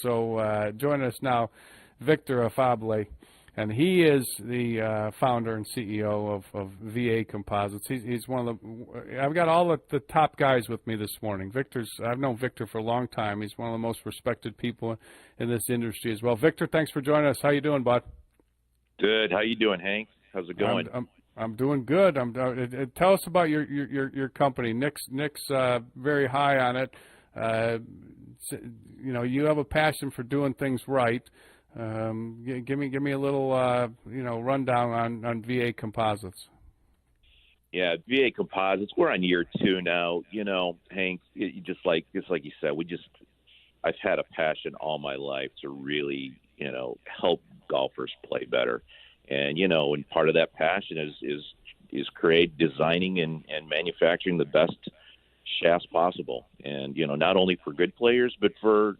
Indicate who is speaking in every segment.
Speaker 1: So joining us now, Victor Afable, and he is the founder and CEO of VA Composites. He's one of the. I've got all the top guys with me this morning. I've known Victor for a long time. He's one of the most respected people in this industry as well. Victor, thanks for joining us. How you doing, bud?
Speaker 2: Good. How you doing, Hank? How's it going?
Speaker 1: I'm doing good. Tell us about your company. Nick's very high on it. You have a passion for doing things right. Give me a little rundown on VA Composites.
Speaker 2: Yeah, VA Composites. We're on year 2 now. Hank, just like you said, I've had a passion all my life to really help golfers play better, and part of that passion is designing and manufacturing the best shafts possible, and not only for good players but for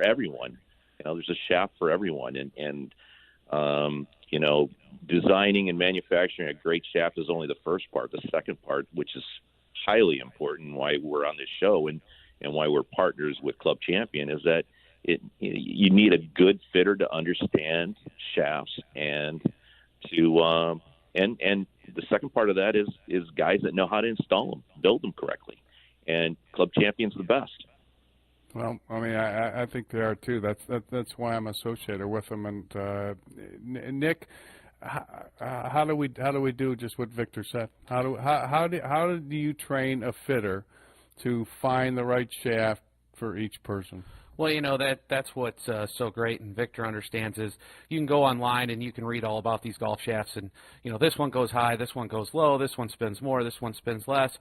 Speaker 2: everyone. There's a shaft for everyone, and designing and manufacturing a great shaft is only the first part. The second part, which is highly important, why we're on this show and why we're partners with Club Champion, is that you need a good fitter to understand shafts, and the second part of that is guys that know how to install them, build them correctly, and Club Champion's the best.
Speaker 1: Well, I think they are too. That's why I'm associated with them. And Nick, how do we do just what Victor said? How do you train a fitter to find the right shaft for each person?
Speaker 3: Well, that's what's so great, and Victor understands, is you can go online and you can read all about these golf shafts, and this one goes high, this one goes low, this one spins more, this one spins less.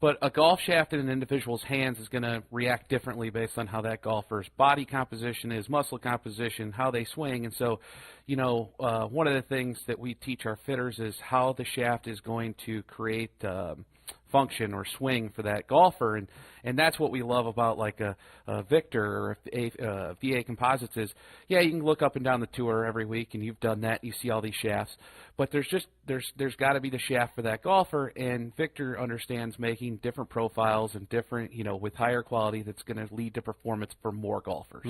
Speaker 3: But a golf shaft in an individual's hands is going to react differently based on how that golfer's body composition is, muscle composition, how they swing. And so, one of the things that we teach our fitters is how the shaft is going to create function or swing for that golfer, and that's what we love about like a Victor or a VA Composites is, yeah, you can look up and down the tour every week, and you've done that, you see all these shafts, but there's got to be the shaft for that golfer, and Victor understands making different profiles and different, with higher quality that's going to lead to performance for more golfers.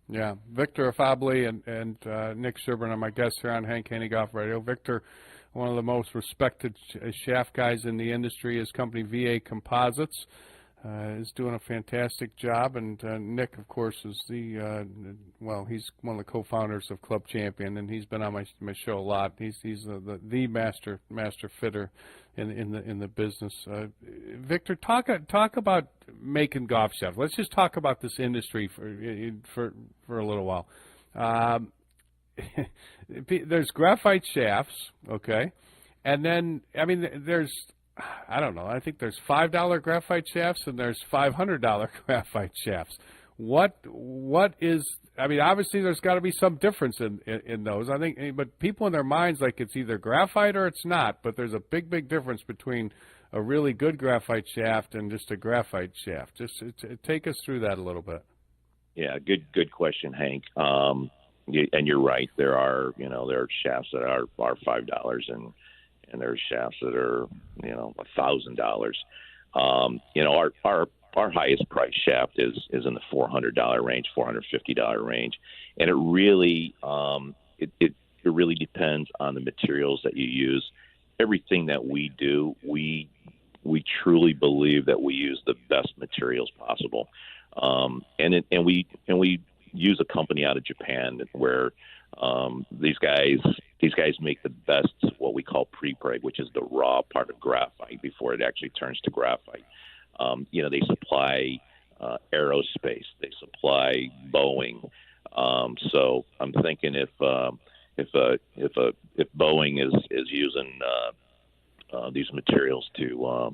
Speaker 1: Yeah, Victor Afable and Nick Sherburne are my guests here on Haney Golf Radio. Victor, one of the most respected shaft guys in the industry. His company, VA Composites, is doing a fantastic job. And Nick, of course, is he's one of the co-founders of Club Champion, and he's been on my show a lot. He's the master fitter in the business. Victor, talk about making golf shafts. Let's just talk about this industry for a little while. There's graphite shafts, okay, and then there's I think there's $5 graphite shafts and there's $500 graphite shafts. What is? Obviously there's got to be some difference in those. I think, but people in their minds like it's either graphite or it's not. But there's a big difference between a really good graphite shaft and just a graphite shaft. Just take us through that a little bit.
Speaker 2: Yeah, good question, Hank. And you're right. There are shafts that are $5, and there's shafts that are $1,000. Our highest price shaft is in the $400 range, $450 range, and it really really depends on the materials that you use. Everything that we do, we truly believe that we use the best materials possible, and we use a company out of Japan where these guys make the best, what we call pre-preg, which is the raw part of graphite before it actually turns to graphite. They supply aerospace, they supply Boeing. So I'm thinking if Boeing is using these materials to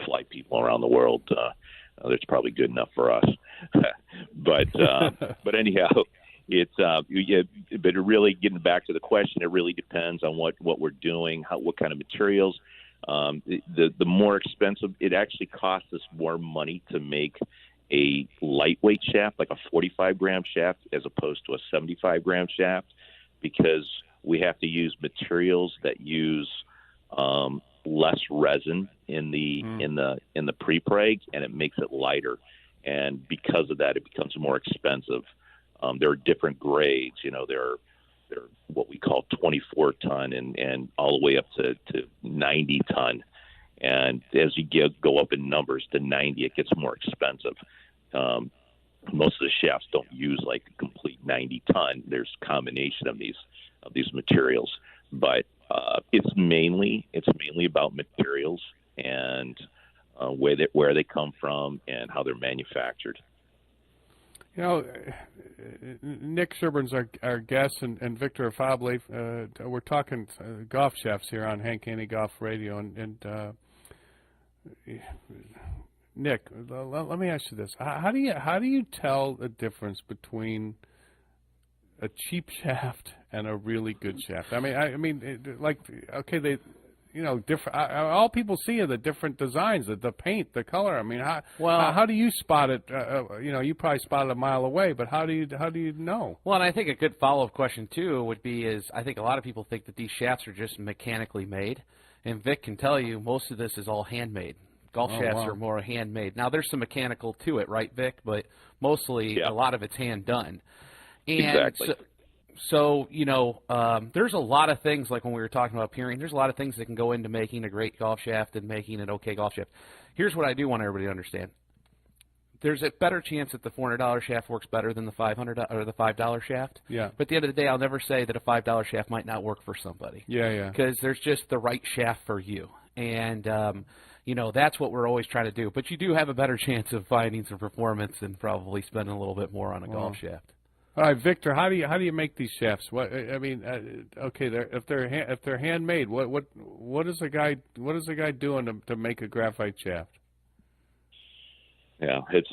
Speaker 2: fly people around the world, that's probably good enough for us. but anyhow, but it really, getting back to the question, it really depends on what we're doing, what kind of materials. The more expensive, it actually costs us more money to make a lightweight shaft, like a 45-gram shaft, as opposed to a 75-gram shaft, because we have to use materials that use less resin in the pre-preg, and it makes it lighter. and because of that, it becomes more expensive. There are different grades. They're what we call 24 ton and all the way up to 90 ton. And as you go up in numbers to 90, it gets more expensive. Most of the shafts don't use like a complete 90 ton. There's a combination of these materials, but it's mainly about materials and where they come from and how they're manufactured.
Speaker 1: Nick Sherburn's our guest, and Victor Afable. We're talking golf shafts here on Hank Haney Golf Radio, and Nick, let me ask you this: how do you tell the difference between a cheap shaft and a really good shaft? Different. All people see are the different designs, the paint, the color. I mean, how do you spot it? You probably spot it a mile away, but how do you know?
Speaker 3: Well, and I think a good follow-up question too would be I think a lot of people think that these shafts are just mechanically made, and Vic can tell you most of this is all handmade. Golf shafts are more handmade. Now there's some mechanical to it, right, Vic? But mostly a lot of it's hand done. And
Speaker 2: exactly.
Speaker 3: So there's a lot of things, like when we were talking about peering, there's a lot of things that can go into making a great golf shaft and making an okay golf shaft. Here's what I do want everybody to understand. There's a better chance that the $400 shaft works better than the $500 or the $5 shaft.
Speaker 1: Yeah.
Speaker 3: But at the end of the day, I'll never say that a $5 shaft might not work for somebody.
Speaker 1: Yeah.
Speaker 3: Because there's just the right shaft for you. And, that's what we're always trying to do. But you do have a better chance of finding some performance and probably spending a little bit more on a golf shaft.
Speaker 1: All right, Victor, how do you make these shafts? If they're handmade, what is the guy doing to make a graphite shaft?
Speaker 2: Yeah, I'm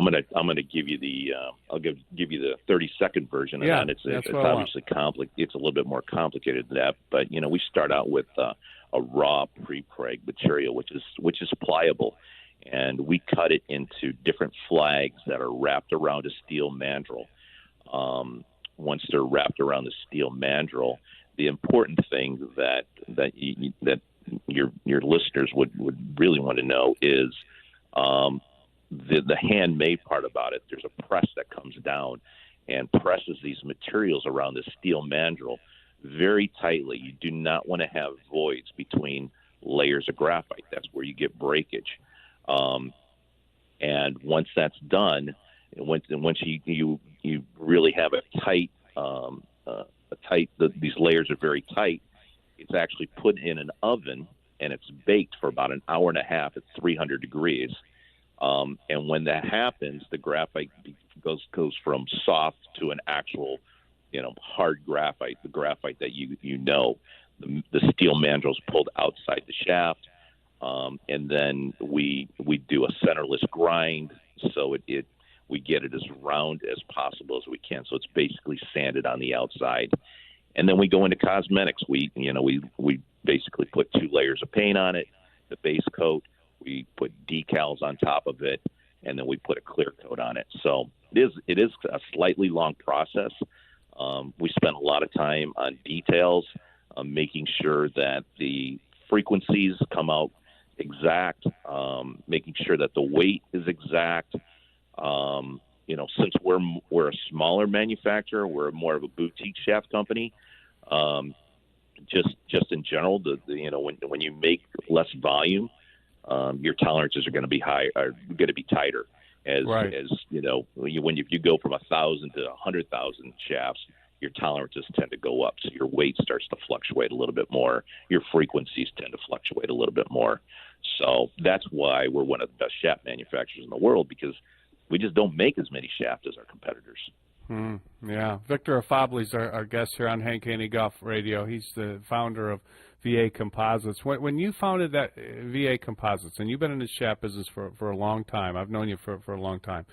Speaker 2: gonna give you I'll give you the 30-second version of that. It's obviously it's a little bit more complicated than that, but we start out with a raw pre-preg material, which is pliable. And we cut it into different flags that are wrapped around a steel mandrel. Once they're wrapped around the steel mandrel, the important thing that your listeners would really want to know is the handmade part about it. There's a press that comes down and presses these materials around the steel mandrel very tightly. You do not want to have voids between layers of graphite. That's where you get breakage. And once that's done, once you really have these layers are very tight, it's actually put in an oven and it's baked for about an hour and a half at 300 degrees. And when that happens, the graphite goes from soft to an actual, hard graphite, the graphite that the steel mandrel is pulled outside the shaft. And then we do a centerless grind, so we get it as round as possible as we can. So it's basically sanded on the outside, and then we go into cosmetics. We basically put 2 layers of paint on it, the base coat. We put decals on top of it, and then we put a clear coat on it. So it is a slightly long process. We spend a lot of time on details, making sure that the frequencies come out exact, making sure that the weight is exact. Since we're a smaller manufacturer, we're more of a boutique shaft company. Just in general, when you make less volume, your tolerances are going to be tighter. As when you go from 1,000 to 100,000 shafts, your tolerances tend to go up, so your weight starts to fluctuate a little bit more. Your frequencies tend to fluctuate a little bit more. So that's why we're one of the best shaft manufacturers in the world, because we just don't make as many shafts as our competitors.
Speaker 1: Yeah. Victor Afable is our guest here on Hank Haney Golf Radio. He's the founder of VA Composites. When you founded that VA Composites, and you've been in the shaft business for a long time, I've known you for a long time.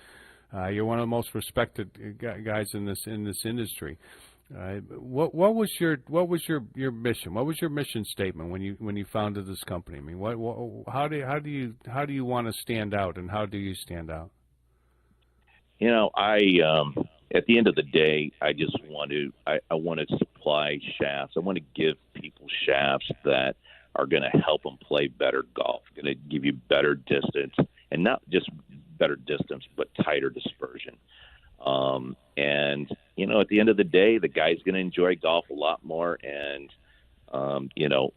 Speaker 1: You're one of the most respected guys in this industry. What was your mission? What was your mission statement when you founded this company? I mean, how do you want to stand out, and how do you stand out?
Speaker 2: At the end of the day, I just want to supply shafts. I want to give people shafts that are going to help them play better golf, going to give you better distance, and not just better distance, but tighter dispersion. And, you know, at the end of the day, the guy's going to enjoy golf a lot more. And, you know,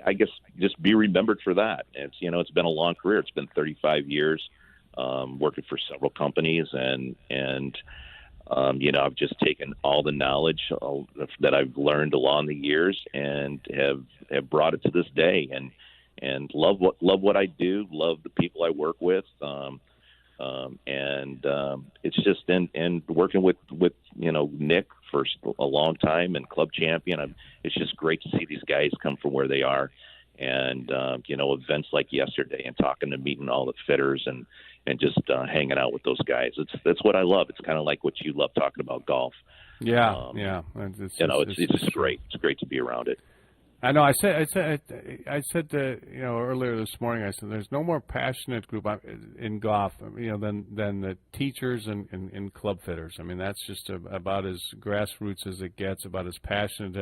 Speaker 2: I guess just be remembered for that. It's, you know, it's been a long career. It's been 35 years working for several companies. And you know, I've just taken all the knowledge that I've learned along the years and have brought it to this day. And love what I do, love the people I work with. And it's just and working with you know, Nick for a long time and club champion. It's just great to see these guys come from where they are, and you know, events like yesterday and meeting all the fitters and just hanging out with those guys. That's what I love. It's kind of like what you love talking about golf.
Speaker 1: Yeah,
Speaker 2: you know, it's just great. It's great to be around it.
Speaker 1: I know. I said you know, earlier this morning. I said there's no more passionate group in golf, you know, than the teachers and club fitters. I mean, that's just about as grassroots as it gets, about as passionate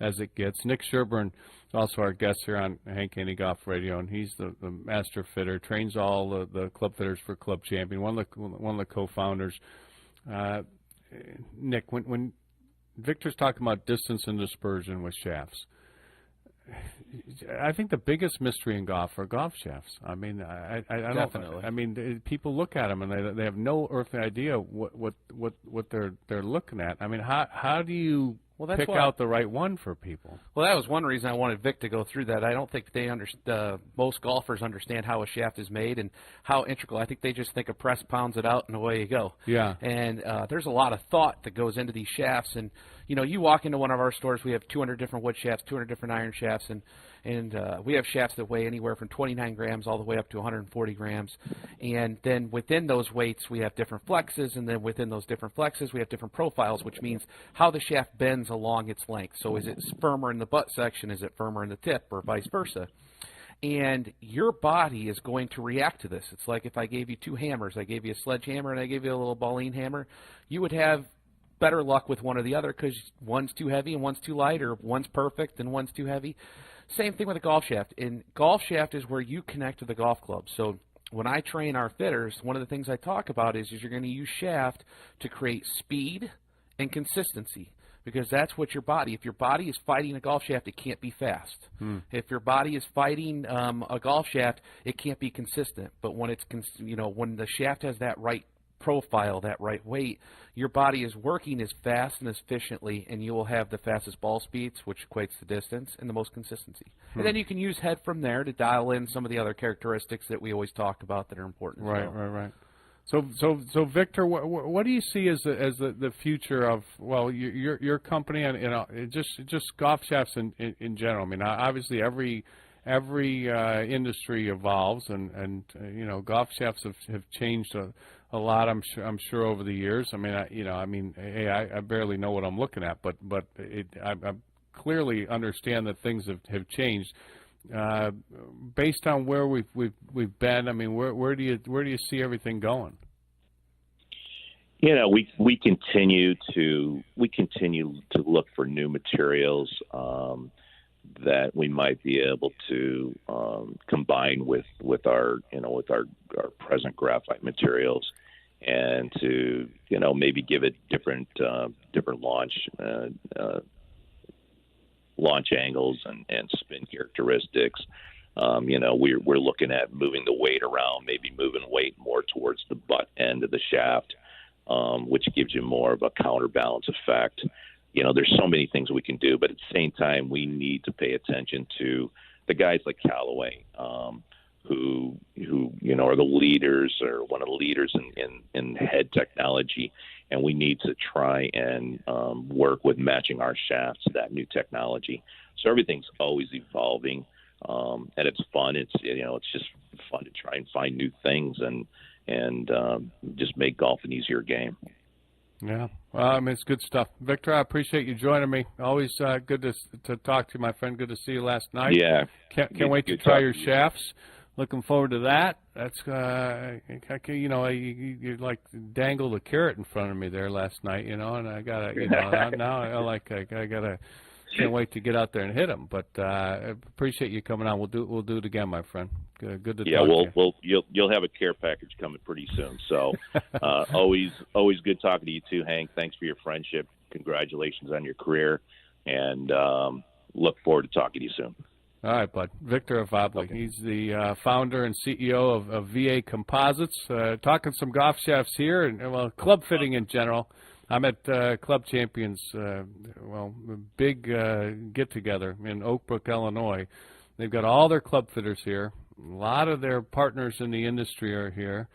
Speaker 1: as it gets. Nick Sherburne is also our guest here on Hank Haney Golf Radio, and he's the master fitter, trains all the club fitters for Club Champion. One of the co-founders. Nick, when Victor's talking about distance and dispersion with shafts, I think the biggest mystery in golf are golf shafts. I mean, I
Speaker 3: Definitely.
Speaker 1: I mean, people look at them and they have no earthly idea what they're looking at. I mean, how do you pick out the right one for people?
Speaker 3: Well, that was one reason I wanted Vic to go through that. I don't think most golfers understand how a shaft is made and how integral. I think they just think a press pounds it out and away you go.
Speaker 1: Yeah.
Speaker 3: And there's a lot of thought that goes into these shafts. And, you know, you walk into one of our stores, we have 200 different wood shafts, 200 different iron shafts, and we have shafts that weigh anywhere from 29 grams all the way up to 140 grams. And then within those weights, we have different flexes, and then within those different flexes, we have different profiles, which means how the shaft bends along its length. So is it firmer in the butt section? Is it firmer in the tip, or vice versa? And your body is going to react to this. It's like if I gave you two hammers. I gave you a sledgehammer and I gave you a little Bauline hammer. You would have better luck with one or the other because one's too heavy and one's too light, or one's perfect and one's too heavy. Same thing with a golf shaft. And golf shaft is where you connect to the golf club. So when I train our fitters, one of the things I talk about is you're going to use shaft to create speed and consistency, because that's what your body, if your body is fighting a golf shaft, it can't be fast. If your body is fighting a golf shaft, it can't be consistent. But when it's, you know, when the shaft has that right profile, that right weight, your body is working as fast and as efficiently, and you will have the fastest ball speeds, which equates to distance, and the most consistency. And then you can use head from there to dial in some of the other characteristics that we always talk about that are important.
Speaker 1: Right. So Victor, what do you see as the future of, well, your company and, you know, just golf shafts in general? I mean, obviously every industry evolves, and you know, golf shafts have changed a lot. I'm sure over the years. I mean, I barely know what I'm looking at, but I clearly understand that things have changed. Based on where we've been, I mean, where do you see everything going?
Speaker 2: You know, we continue to look for new materials that we might be able to combine with our present graphite materials, and to, you know, maybe give it different launch angles and spin characteristics. You know, we're looking at moving the weight around, maybe moving weight more towards the butt end of the shaft, which gives you more of a counterbalance effect. You know, there's so many things we can do, but at the same time, we need to pay attention to the guys like Callaway, who you know, are the leaders, or one of the leaders in head technology, and we need to try and work with matching our shafts to that new technology. So everything's always evolving, and it's fun. It's, you know, it's just fun to try and find new things and just make golf an easier game.
Speaker 1: Yeah, well, I mean, it's good stuff. Victor, I appreciate you joining me. Always good to talk to you, my friend. Good to see you last night.
Speaker 2: Yeah.
Speaker 1: Can't wait to try your shafts. Looking forward to that. That's, you know, you like dangled a carrot in front of me there last night, you know, and I gotta, you know, now I gotta, can't wait to get out there and hit them. But I appreciate you coming on. We'll do it again, my friend. Good to
Speaker 2: Yeah,
Speaker 1: talk to you.
Speaker 2: you'll have a care package coming pretty soon. So always good talking to you too, Hank. Thanks for your friendship. Congratulations on your career, and look forward to talking to you soon.
Speaker 1: All right, bud. Victor Afable.
Speaker 2: Okay.
Speaker 1: He's the founder and CEO of VA Composites. Talking some golf shafts here, and well, club fitting in general. I'm at Club Champions, a big get-together in Oak Brook, Illinois. They've got all their club fitters here. A lot of their partners in the industry are here.